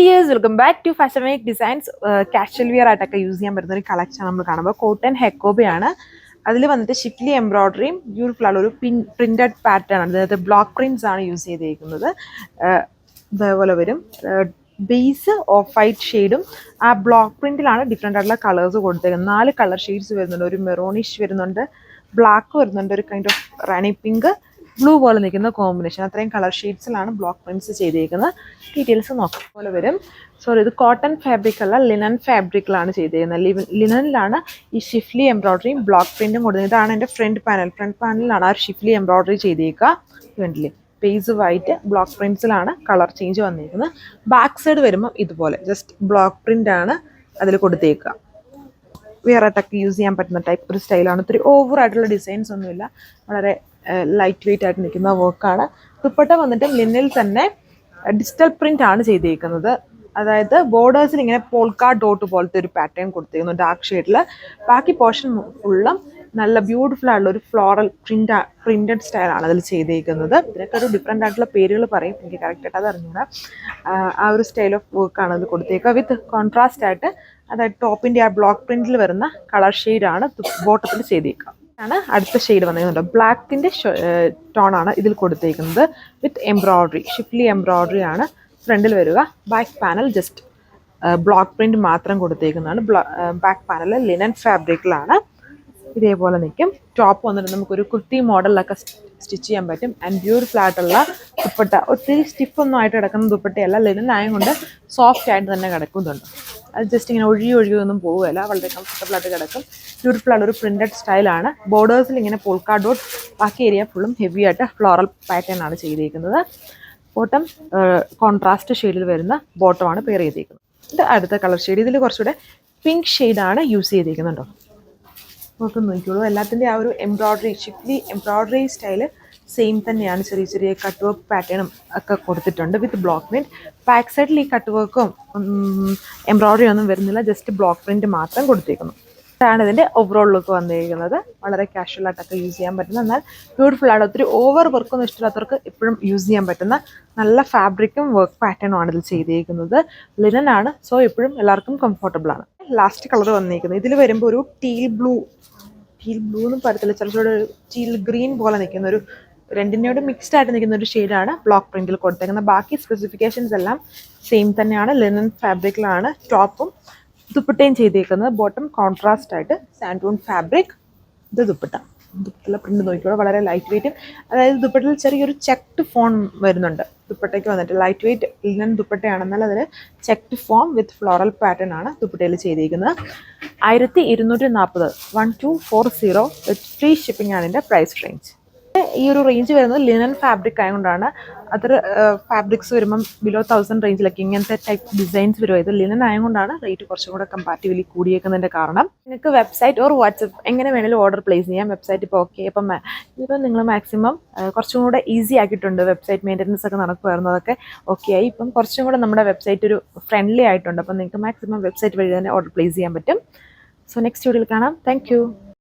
Dears, welcome back to fashion make designs. Casual wear ആയിട്ടൊക്കെ use ചെയ്യാൻ പറ്റുന്ന ഒരു കളക്ഷൻ നമ്മൾ കാണുമ്പോൾ കോട്ടൺ ഹെക്കോബയാണ്. അതിൽ വന്നിട്ട് ഷിഫ്ലി എംബ്രോയ്ഡറിയും ബ്യൂട്ടിഫുൾ ആണ്. ഒരു പ്രിന്റഡ് പാറ്റേൺ ആണ്, അതായത് ബ്ലോക്ക് പ്രിന്റ്സ് ആണ് യൂസ് ചെയ്തിരിക്കുന്നത്. ഇതേപോലെ വരും. ബേസ് ഓഫ് വൈറ്റ് ഷെയ്ഡും ആ ബ്ലോക്ക് പ്രിന്റിലാണ് ഡിഫറെൻ്റ് ആയിട്ടുള്ള കളേഴ്സ് കൊടുത്തേക്കുന്നത്. 4 കളർ ഷെയ്ഡ്സ് വരുന്നുണ്ട്. ഒരു മെറോണിഷ് വരുന്നുണ്ട്, ബ്ലാക്ക് വരുന്നുണ്ട്, ഒരു kind of Rani pink, blue പോലെ നിൽക്കുന്ന കോമ്പിനേഷൻ. അത്രയും കളർ ഷെയ്ഡ്സിലാണ് ബ്ലോക്ക് പ്രിന്റ്സ് ചെയ്തിരിക്കുന്നത്. ഡീറ്റെയിൽസ് നോക്കാം പോലെ വരും. സോറി, ഇത് കോട്ടൺ ഫാബ്രിക് അല്ല, ലിനൻ ഫാബ്രിക്കിലാണ് ചെയ്തിരിക്കുന്നത്. ലിനനിലാണ് ഈ ഷിഫ്ലി എംബ്രോയ്ഡറിയും ബ്ലോക്ക് പ്രിന്റും കൊടുക്കുന്നത്. ഇതാണ് എൻ്റെ ഫ്രണ്ട് പാനലിലാണ് ആ ഷിഫ്ലി എംബ്രോയ്ഡറി ചെയ്തേക്കുക. വേണ്ടില്ലേ, ബേസ് വൈറ്റ്, ബ്ലോക്ക് പ്രിന്റ്സിലാണ് കളർ ചേഞ്ച് വന്നിരിക്കുന്നത്. ബാക്ക് സൈഡ് വരുമ്പോൾ ഇതുപോലെ ജസ്റ്റ് ബ്ലോക്ക് പ്രിന്റ് ആണ് അതിൽ കൊടുത്തേക്കുക. വേറെ ആയിട്ടൊക്കെ യൂസ് ചെയ്യാൻ പറ്റുന്ന ടൈപ്പ് ഒരു സ്റ്റൈലാണ്. ഒത്തിരി ഓവർ ആയിട്ടുള്ള ഡിസൈൻസ് ഒന്നുമില്ല, വളരെ ലൈറ്റ് വെയിറ്റ് ആയിട്ട് നിൽക്കുന്ന വർക്കാണ്. ദുപ്പട്ട വന്നിട്ട് ലിനിൽ തന്നെ ഡിജിറ്റൽ പ്രിന്റ് ആണ് ചെയ്തിരിക്കുന്നത്. അതായത് ബോർഡേഴ്സിൽ ഇങ്ങനെ പോൾക്കാ ഡോട്ട് പോലത്തെ ഒരു പാറ്റേൺ കൊടുത്തിരിക്കുന്നു ഡാർക്ക് ഷെയ്ഡിൽ. ബാക്കി പോർഷൻ ഫുള്ളും നല്ല ബ്യൂട്ടിഫുൾ ആയിട്ടുള്ള ഒരു ഫ്ലോറൽ പ്രിന്റഡ് സ്റ്റൈലാണ് അതിൽ ചെയ്തിരിക്കുന്നത്. ഇതിനൊക്കെ ഒരു ഡിഫറെൻ്റ് ആയിട്ടുള്ള പേരുകൾ പറയും, എനിക്ക് കറക്റ്റായിട്ട് അത് അറിഞ്ഞൂടാ. ആ ഒരു സ്റ്റൈൽ ഓഫ് വർക്കാണ് അത് കൊടുത്തേക്കുക. വിത്ത് കോൺട്രാസ്റ്റ് ആയിട്ട്, അതായത് ടോപ്പിൻ്റെ ആ ബ്ലോക്ക് പ്രിന്റിൽ വരുന്ന കളർ ഷെയ്ഡാണ് ബോട്ടത്തിൽ ചെയ്തേക്കുക. ആണ് അടുത്ത ഷെയ്ഡ് വന്നിരിക്കുന്നത്. ബ്ലാക്കിൻ്റെ ടോണാണ് ഇതിൽ കൊടുത്തേക്കുന്നത്. വിത്ത് എംബ്രോയ്ഡറി, ഷിഫ്ലി എംബ്രോയ്ഡറി ആണ് ഫ്രണ്ടിൽ വരിക. Back panel just block print മാത്രം കൊടുത്തേക്കുന്നതാണ്. ബാക്ക് പാനൽ ലിനൻ ഫാബ്രിക്കിലാണ്. ഇതേപോലെ നിൽക്കും. ടോപ്പ് വന്നിട്ട് നമുക്കൊരു കുർത്തി മോഡലിലൊക്കെ സ്റ്റിച്ച് ചെയ്യാൻ പറ്റും. ആൻഡ് ബ്യൂട്ടിഫുൾ ആയിട്ടുള്ള ദുപ്പട്ട, ഒത്തിരി സ്റ്റിഫൊന്നും ആയിട്ട് കിടക്കുന്ന ദുപ്പട്ടയല്ല, ലിനൻ ആയതുകൊണ്ട് സോഫ്റ്റ് ആയിട്ട് തന്നെ കിടക്കുന്നുണ്ട്. അത് ജസ്റ്റ് ഇങ്ങനെ ഒഴിയൊന്നും പോവുകയല്ല, വളരെ കംഫർട്ടബിൾ ആയിട്ട് കിടക്കും. ബ്യൂട്ടിഫുൾ ആയിട്ടൊരു പ്രിന്റഡ് സ്റ്റൈലാണ്. ബോർഡേഴ്സിൽ ഇങ്ങനെ പോൾക്കാ ഡോട്ട്, ബാക്കി ഏരിയ ഫുള്ളും ഹെവി ആയിട്ട് ഫ്ലോറൽ പാറ്റേൺ ആണ് ചെയ്തിരിക്കുന്നത്. ബോട്ടം കോൺട്രാസ്റ്റ് ഷെയ്ഡിൽ വരുന്ന ബോട്ടമാണ് പെയർ ചെയ്തിരിക്കുന്നത്. ഇത് അടുത്ത കളർ ഷെയ്ഡ്. ഇതിൽ കുറച്ചുകൂടെ പിങ്ക് ഷെയ്ഡാണ് യൂസ് ചെയ്തിരിക്കുന്നുണ്ടോ, നോക്കി നോക്കിയോളൂ. എല്ലാത്തിൻ്റെ ആ ഒരു embroidery, Schiffli embroidery style same തന്നെയാണ്. ചെറിയ ചെറിയ കട്ട് വർക്ക് പാറ്റേണും ഒക്കെ കൊടുത്തിട്ടുണ്ട് വിത്ത് ബ്ലോക്ക് പ്രിന്റ്. ബാക്ക് സൈഡിൽ ഈ കട്ട് വർക്കും എംബ്രോയ്ഡറി ഒന്നും വരുന്നില്ല, ജസ്റ്റ് ബ്ലോക്ക് പ്രിന്റ് മാത്രം കൊടുത്തേക്കുന്നു. ഇതാണ് ഇതിൻ്റെ ഓവറോൾ ലുക്ക് വന്നിരിക്കുന്നത്. വളരെ കാഷ്വൽ ആയിട്ടൊക്കെ യൂസ് ചെയ്യാൻ പറ്റുന്ന, എന്നാൽ ബ്യൂട്ടിഫുൾ ആണ്. ഒത്തിരി ഓവർ വർക്കൊന്നും ഇഷ്ടമില്ലാത്തവർക്ക് എപ്പോഴും യൂസ് ചെയ്യാൻ പറ്റുന്ന നല്ല ഫാബ്രിക്കും വർക്ക് പാറ്റേണും ആണ് ഇതിൽ ചെയ്തിരിക്കുന്നത്. ലിനൻ ആണ്, സോ എപ്പോഴും എല്ലാവർക്കും കംഫർട്ടബിൾ ആണ്. ലാസ്റ്റ് കളർ വന്നിരിക്കുന്നത് ഇതിൽ വരുമ്പോൾ ഒരു ടീൽ ബ്ലൂ എന്നും പറയത്തില്ല, കുറച്ചുകൂടെ ഒരു ടീൽ ഗ്രീൻ പോലെ നിൽക്കുന്ന ഒരു രണ്ടിനോട് മിക്സ്ഡ് ആയിട്ട് നിൽക്കുന്ന ഒരു ഷെയ്ഡാണ് ബ്ലോക്ക് പ്രിന്റിൽ കൊടുത്തേക്കുന്നത്. ബാക്കി സ്പെസിഫിക്കേഷൻസ് എല്ലാം സെയിം തന്നെയാണ്. ലിനൻ ഫാബ്രിക്കിലാണ് ടോപ്പും ദുപ്പട്ടയും ചെയ്തേക്കുന്നത്. ബോട്ടം കോൺട്രാസ്റ്റ് ആയിട്ട് സാൻഡൂൺ ഫാബ്രിക്. ഇത് ദുപ്പട്ടയിലെ പ്രിന്റ് നോക്കിക്കോളൂ, വളരെ ലൈറ്റ് വെയിറ്റും, അതായത് ദുപ്പട്ടയിൽ ചെറിയൊരു ചെക്ട് ഫോം വരുന്നുണ്ട്. ദുപ്പട്ടയ്ക്ക് വന്നിട്ട് ലൈറ്റ് വെയിറ്റ് ലിനൻ ദുപ്പട്ടയാണെന്നാൽ അതിൽ checked form with floral pattern ആണ് ദുപ്പട്ടയിൽ ചെയ്തിരിക്കുന്നത്. 1240, 1240 വിത്ത് ഫ്രീ ഷിപ്പിംഗ് ആണ് ഇതിൻ്റെ പ്രൈസ് റേഞ്ച്. ഈ ഒരു റേഞ്ച് വരുന്നത് ലിനൻ ഫാബ്രിക് ആയതുകൊണ്ടാണ്. അതർ ഫാബ്രിക്സ് വരുമ്പം ബിലോ 1000 റേഞ്ചിലൊക്കെ ഇങ്ങനത്തെ ടൈപ്പ് ഡിസൈൻസ് വരും. ഇത് ലിനൻ ആയതുകൊണ്ടാണ് റേറ്റ് കുറച്ചും കൂടെ കമ്പാരിറ്റീവ്ലി കൂടിയേക്കുന്നതിൻ്റെ കാരണം. നിങ്ങൾക്ക് വെബ്സൈറ്റ് ഓർ വാട്സപ്പ് എങ്ങനെ വേണമെങ്കിലും ഓർഡർ പ്ലേസ് ചെയ്യാം. വെബ്സൈറ്റ് ഇപ്പോൾ ഓക്കെ. ഇപ്പം നിങ്ങൾ മാക്സിമം കുറച്ചും കൂടെ ഈസി ആക്കിയിട്ടുണ്ട്. വെബ്സൈറ്റ് മെയിൻ്റനൻസ് ഒക്കെ നടക്കുമായിരുന്നു, അതൊക്കെ ഓക്കെ ആയി. ഇപ്പം കുറച്ചും കൂടെ നമ്മുടെ വെബ്സൈറ്റ് ഒരു ഫ്രണ്ട്ലി ആയിട്ടുണ്ട്. അപ്പം നിങ്ങൾക്ക് മാക്സിമം വെബ്സൈറ്റ് വഴി തന്നെ ഓർഡർ പ്ലേസ് ചെയ്യാൻ പറ്റും. സോ നെക്സ്റ്റ് വീഡിയോയിൽ കാണാം. താങ്ക്